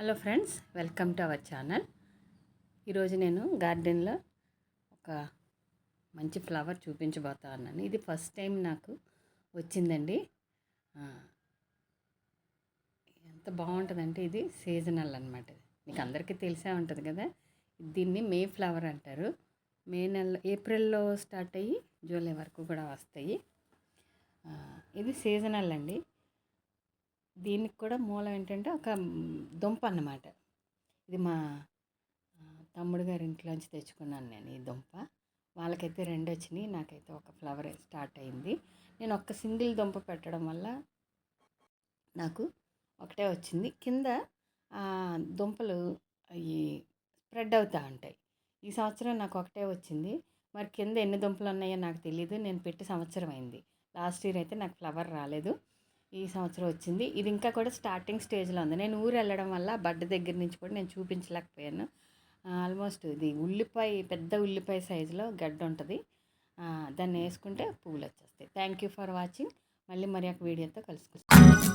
Hello friends, welcome to our channel. ఈరోజు నేను గార్డెన్లో ఒక మంచి ఫ్లవర్ చూపించబోతా ఉన్నాను. ఇది ఫస్ట్ టైం నాకు వచ్చిందండి. ఎంత బాగుంటుందంటే ఇది సీజనల్ అనమాట. మీకు అందరికీ తెలిసే ఉంటుంది కదా. దీన్ని మే ఫ్లవర్ అంటారు. మే నెల ఏప్రిల్లో స్టార్ట్ అయ్యి జూలై వరకు కూడా వస్తాయి. ఇది సీజనల్ అండి. దీనికి కూడా మూలం ఏంటంటే ఒక దుంప అన్నమాట. ఇది మా తమ్ముడు గారి ఇంట్లోంచి తెచ్చుకున్నాను నేను ఈ దుంప. వాళ్ళకైతే 2 వచ్చినాయి, నాకైతే ఒక ఫ్లవర్ స్టార్ట్ అయింది. నేను ఒక్క సింగిల్ దుంప పెట్టడం వల్ల నాకు ఒకటే వచ్చింది. కింద దుంపలు అవి స్ప్రెడ్ అవుతూ ఉంటాయి. ఈ సంవత్సరం నాకు ఒకటే వచ్చింది. మరి కింద ఎన్ని దుంపలు ఉన్నాయో నాకు తెలియదు. నేను పెట్టి సంవత్సరం అయింది. లాస్ట్ ఇయర్ అయితే నాకు ఫ్లవర్ రాలేదు. ఈ సంవత్సరం వచ్చింది. ఇది ఇంకా కూడా స్టార్టింగ్ స్టేజ్లో ఉంది. నేను ఊరు వెళ్ళడం వల్ల బడ్డ దగ్గర నుంచి కూడా నేను చూపించలేకపోయాను. ఆల్మోస్ట్ ఇది పెద్ద ఉల్లిపాయ సైజులో గడ్డ ఉంటుంది. దాన్ని వేసుకుంటే పువ్వులు వచ్చేస్తాయి. Thank you for watching. మళ్ళీ మరి ఒక వీడియోతో కలుసుకుంటాను.